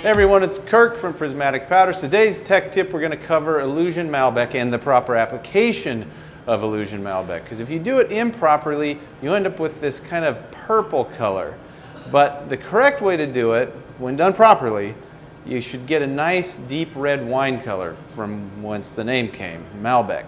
Hey everyone, it's Kirk from Prismatic Powders. Today's tech tip, we're going to cover Illusion Malbec and the proper application of Illusion Malbec. Because if you do it improperly, you end up with this kind of purple color. But the correct way to do it, when done properly, you should get a nice deep red wine color from whence the name came, Malbec.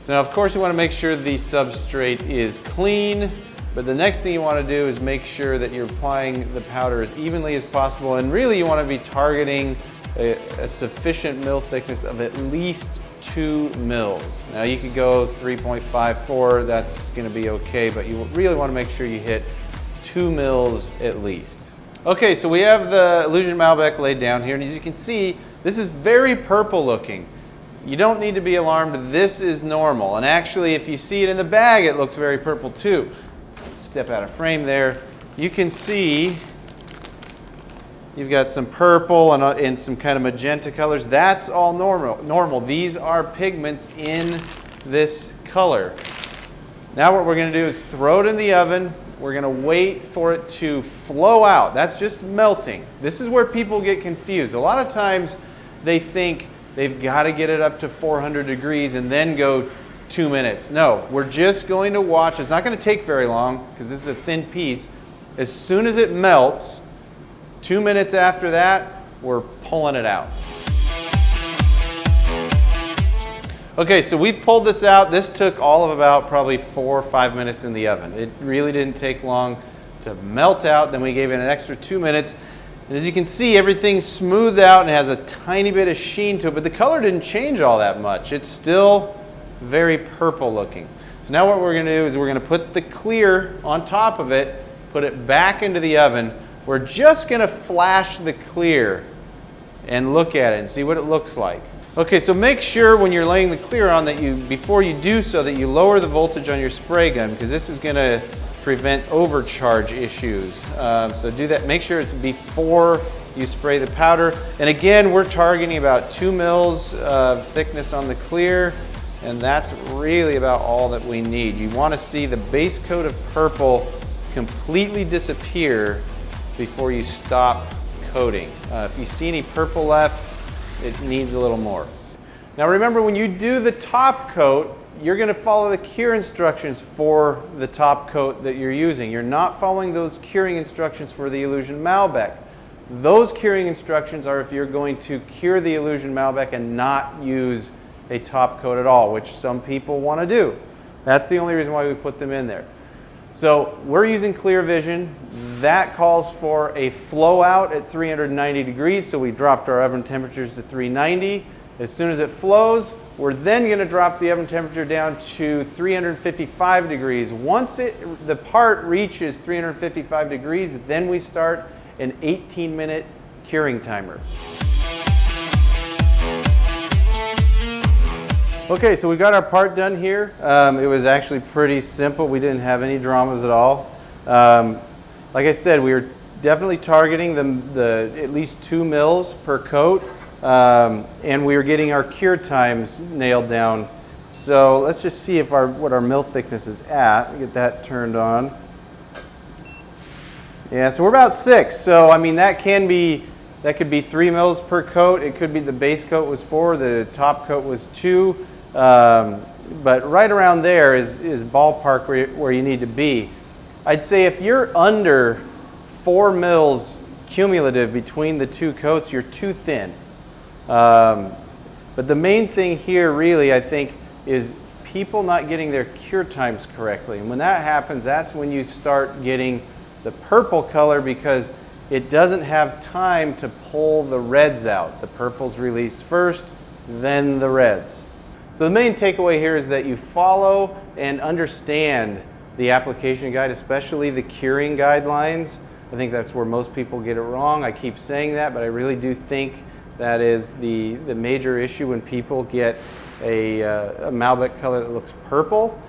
So now of course you want to make sure the substrate is clean. But the next thing you want to do is make sure that you're applying the powder as evenly as possible, and really you want to be targeting a sufficient mill thickness of at least 2 mils. Now you could go 3.54, that's going to be okay, but you really want to make sure you hit 2 mils at least. Okay, so we have the Illusion Malbec laid down here, and as you can see, this is very purple looking. You don't need to be alarmed, this is normal, and actually if you see it in the bag it looks very purple too. Step out of frame there, you can see you've got some purple and some kind of magenta colors. That's all normal. These are pigments in this color. Now what we're going to do is throw it in the oven. We're going to wait for it to flow out. That's just melting. This is where people get confused. A lot of times they think they've got to get it up to 400 degrees and then go 2 minutes. No, we're just going to watch. It's not going to take very long because this is a thin piece. As soon as it melts, 2 minutes after that, we're pulling it out. Okay, so we've pulled this out. This took all of about probably 4 or 5 minutes in the oven. It really didn't take long to melt out. Then we gave it an extra 2 minutes. And as you can see, everything's smoothed out and has a tiny bit of sheen to it, but the color didn't change all that much. It's still very purple looking. So now what we're going to do is we're going to put the clear on top of it, put it back into the oven. We're just going to flash the clear and look at it and see what it looks like. Okay, so make sure when you're laying the clear on that before you do so, that you lower the voltage on your spray gun, because this is going to prevent overcharge issues. So do that. Make sure it's before you spray the powder. And again, we're targeting about 2 mils of thickness on the clear. And that's really about all that we need. You want to see the base coat of purple completely disappear before you stop coating. If you see any purple left, it needs a little more. Now remember, when you do the top coat, you're going to follow the cure instructions for the top coat that you're using. You're not following those curing instructions for the Illusion Malbec. Those curing instructions are if you're going to cure the Illusion Malbec and not use a top coat at all, which some people want to do. That's the only reason why we put them in there. So we're using Clear Vision. That calls for a flow out at 390 degrees, so we dropped our oven temperatures to 390. As soon as it flows, we're then going to drop the oven temperature down to 355 degrees. Once the part reaches 355 degrees, then we start an 18-minute curing timer. Okay, so we got our part done here. It was actually pretty simple. We didn't have any dramas at all. Like I said, we were definitely targeting the at least 2 mils per coat, and we were getting our cure times nailed down. So let's just see if what our mill thickness is at. Get that turned on. Yeah, so we're about 6. So I mean that could be 3 mils per coat. It could be the base coat was 4, the top coat was 2. But right around there is ballpark where you need to be. I'd say if you're under 4 mils cumulative between the 2 coats, you're too thin. But the main thing here really, I think, is people not getting their cure times correctly. And when that happens, that's when you start getting the purple color, because it doesn't have time to pull the reds out. The purple's released first, then the reds. So the main takeaway here is that you follow and understand the application guide, especially the curing guidelines. I think that's where most people get it wrong. I keep saying that, but I really do think that is the major issue when people get a Malbec color that looks purple.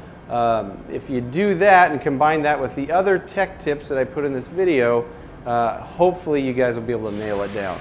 If you do that and combine that with the other tech tips that I put in this video, hopefully you guys will be able to nail it down.